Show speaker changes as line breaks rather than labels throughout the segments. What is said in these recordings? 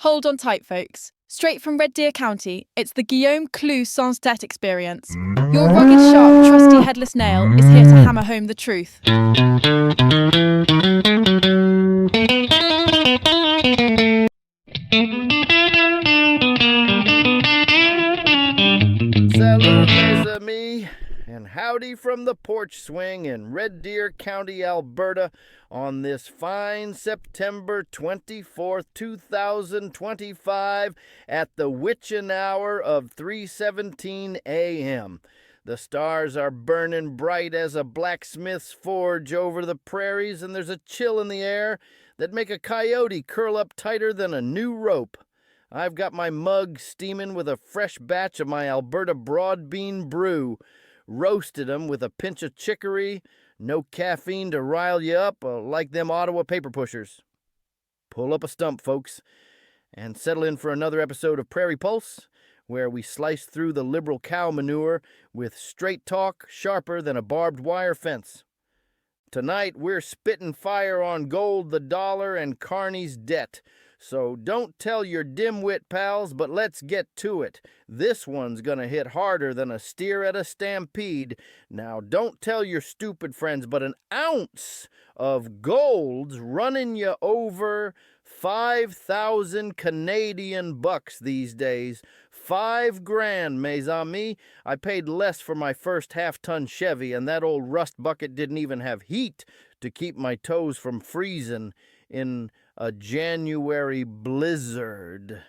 Hold on tight, folks. Straight from Red Deer County, it's the Guillaume Clou Sans Tête experience. Your rugged, sharp, trusty headless nail is here to hammer home the truth.
Salut, mes amis, and howdy from the porch swing in Red Deer County, Alberta, on this fine September 24th, 2025, at the witching hour of 3:17 a.m. The stars are burning bright as a blacksmith's forge over the prairies, and there's a chill in the air that make a coyote curl up tighter than a new rope. I've got my mug steaming with a fresh batch of my Alberta broad bean brew. Roasted 'em with a pinch of chicory, no caffeine to rile you up, like them Ottawa paper pushers. Pull up a stump, folks, and settle in for another episode of Prairie Pulse, where we slice through the liberal cow manure with straight talk sharper than a barbed wire fence. Tonight, we're spitting fire on gold, the dollar, and Carney's debt. So don't tell your dimwit pals, but let's get to it. This one's gonna hit harder than a steer at a stampede. Now don't tell your stupid friends, but an ounce of gold's running you over 5,000 Canadian bucks these days. 5 grand, mes amis. I paid less for my first half-ton Chevy, and that old rust bucket didn't even have heat to keep my toes from freezing in a January blizzard.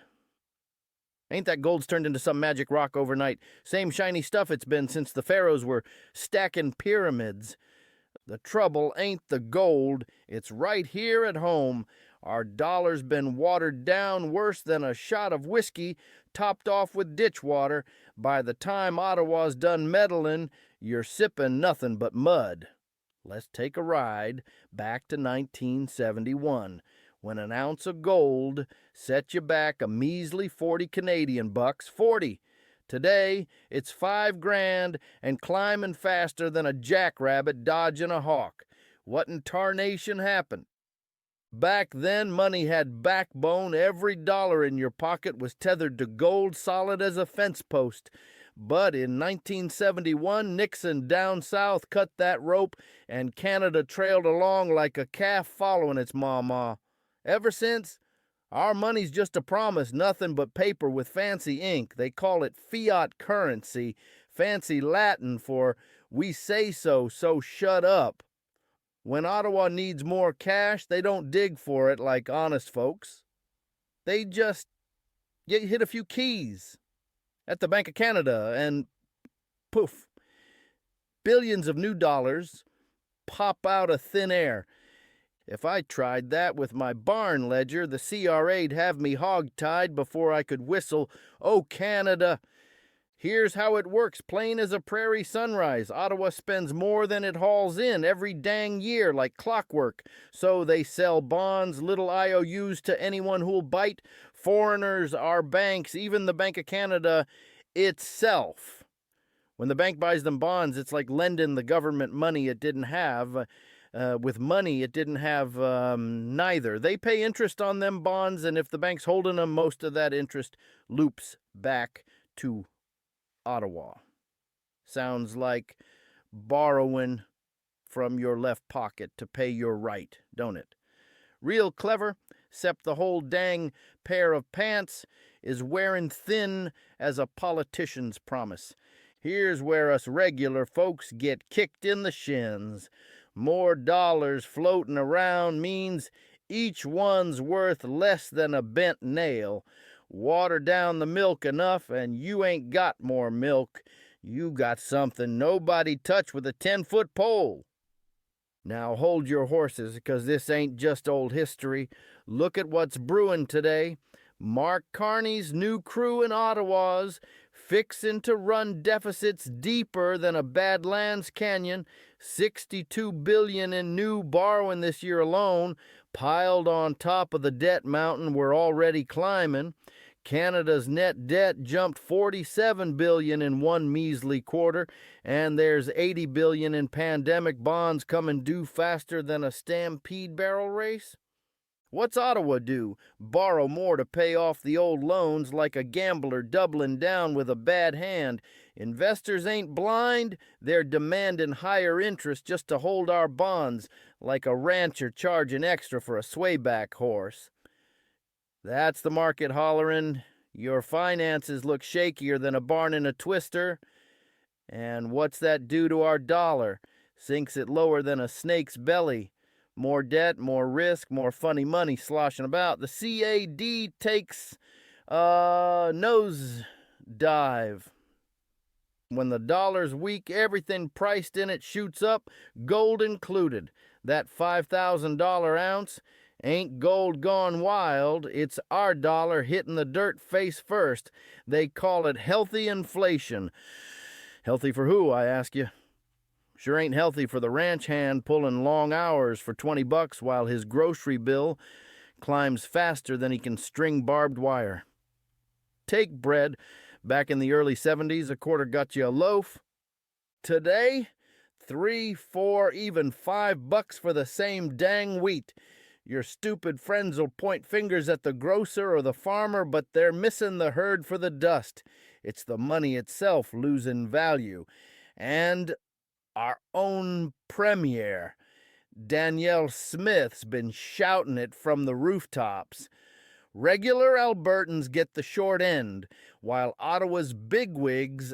Ain't that gold's turned into some magic rock overnight? Same shiny stuff it's been since the pharaohs were stacking pyramids. The trouble ain't the gold, it's right here at home. Our dollar's been watered down worse than a shot of whiskey topped off with ditch water. By the time Ottawa's done meddling, you're sipping nothing but mud. Let's take a ride back to 1971, when an ounce of gold set you back a measly 40 Canadian bucks. 40. Today, it's 5 grand and climbing faster than a jackrabbit dodging a hawk. What in tarnation happened? Back then, money had backbone. Every dollar in your pocket was tethered to gold, solid as a fence post. But in 1971, Nixon down south cut that rope, and Canada trailed along like a calf following its mama. Ever since, our money's just a promise, nothing but paper with fancy ink. They call it fiat currency, fancy Latin for we say so, so shut up. When Ottawa needs more cash, they don't dig for it like honest folks. They just hit a few keys at the Bank of Canada, and poof, billions of new dollars pop out of thin air. If I tried that with my barn ledger, the CRA'd have me hog-tied before I could whistle, "Oh, Canada." Here's how it works, plain as a prairie sunrise. Ottawa spends more than it hauls in every dang year, like clockwork. So they sell bonds, little IOUs to anyone who'll bite. Foreigners, our banks, even the Bank of Canada itself. When the bank buys them bonds, it's like lending the government money it didn't have. With money it didn't have neither. They pay interest on them bonds, and if the bank's holding them, most of that interest loops back to Ottawa. Sounds like borrowing from your left pocket to pay your right, don't it? Real clever, except the whole dang pair of pants is wearing thin as a politician's promise. Here's where us regular folks get kicked in the shins. More dollars floating around means each one's worth less than a bent nail. Water down the milk enough and you ain't got more milk. You got something nobody touched with a 10-foot pole. Now hold your horses, because this ain't just old history. Look at what's brewing today. Mark Carney's new crew in Ottawa's fixin' to run deficits deeper than a Badlands Canyon. $62 billion in new borrowing this year alone, piled on top of the debt mountain we're already climbing. Canada's net debt jumped $47 billion in one measly quarter, and there's $80 billion in pandemic bonds coming due faster than a stampede barrel race. What's Ottawa do? Borrow more to pay off the old loans like a gambler doubling down with a bad hand. Investors ain't blind, they're demanding higher interest just to hold our bonds, like a rancher charging extra for a swayback horse. That's the market hollerin'. Your finances look shakier than a barn in a twister. And what's that do to our dollar? Sinks it lower than a snake's belly. More debt, more risk, more funny money sloshing about. The CAD takes a nose dive. When the dollar's weak, everything priced in it shoots up, gold included. That $5,000 ounce ain't gold gone wild. It's our dollar hitting the dirt face first. They call it healthy inflation. Healthy for who, I ask you? Sure ain't healthy for the ranch hand pulling long hours for $20 while his grocery bill climbs faster than he can string barbed wire. Take bread. Back in the early 70s, a quarter got you a loaf. Today, $3, $4, even $5 for the same dang wheat. Your stupid friends will point fingers at the grocer or the farmer, but they're missing the herd for the dust. It's the money itself losing value. And our own premier, Danielle Smith's been shouting it from the rooftops. Regular Albertans get the short end, while Ottawa's bigwigs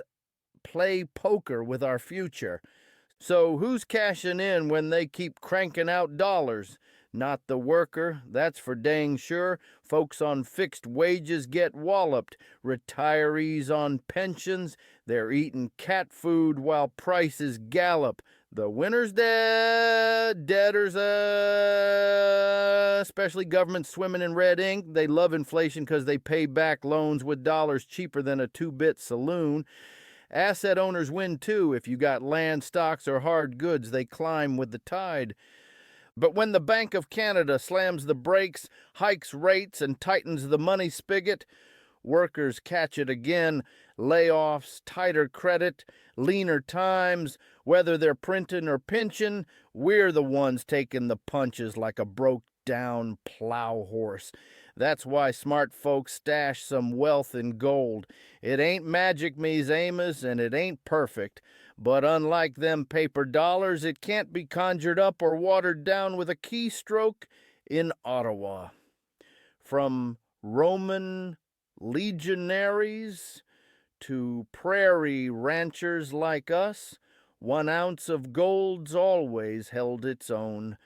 play poker with our future. So who's cashing in when they keep cranking out dollars? Not the worker, that's for dang sure. Folks on fixed wages get walloped. Retirees on pensions, they're eating cat food while prices gallop. The winner's dead, debtors, especially government swimming in red ink. They love inflation because they pay back loans with dollars cheaper than a two-bit saloon. Asset owners win too. If you got land, stocks, or hard goods, they climb with the tide. But when the Bank of Canada slams the brakes, hikes rates, and tightens the money spigot, workers catch it again. Layoffs, tighter credit, leaner times. Whether they're printing or pinching, we're the ones taking the punches like a broke-down plow horse. That's why smart folks stash some wealth in gold. It ain't magic, Ms. Amos, and it ain't perfect. But unlike them paper dollars, it can't be conjured up or watered down with a keystroke in Ottawa. From Roman legionaries to prairie ranchers like us, 1 ounce of gold's always held its own.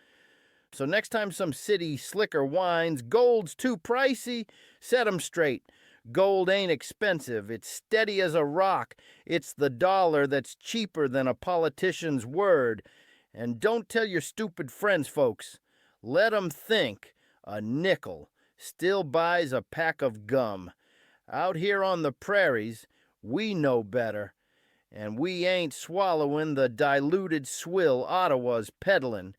So next time some city slicker whines, gold's too pricey, set 'em straight. Gold ain't expensive. It's steady as a rock. It's the dollar that's cheaper than a politician's word. And don't tell your stupid friends, folks. Let 'em think a nickel still buys a pack of gum. Out here on the prairies, we know better. And we ain't swallowing the diluted swill Ottawa's peddling.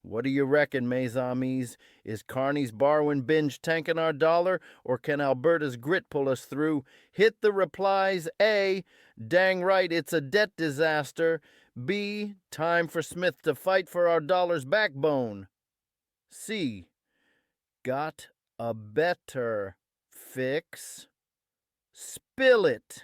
What do you reckon, mes amis? Is Carney's borrowing binge tanking our dollar, or can Alberta's grit pull us through? Hit the replies. A, dang right, it's a debt disaster. B, time for Smith to fight for our dollar's backbone. C, got a better fix? Spill it.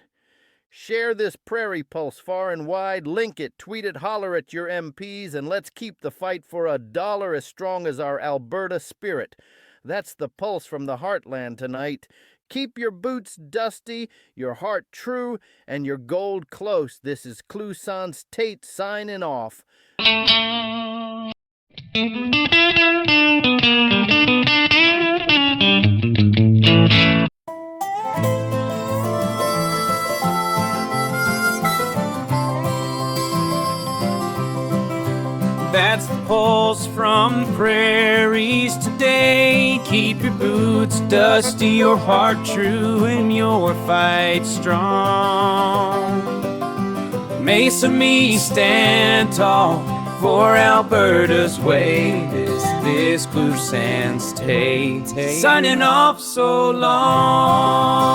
Share this Prairie Pulse far and wide, link it, tweet it, holler at your MPs, and let's keep the fight for a dollar as strong as our Alberta spirit. That's the Pulse from the Heartland tonight. Keep your boots dusty, your heart true, and your gold close. This is Clouson's Tate signing off.
That's the pulse from the prairies today. Keep your boots dusty, your heart true, and your fight strong. Mesa me stand tall for Alberta's way. This Clouson's Tate signing off so long.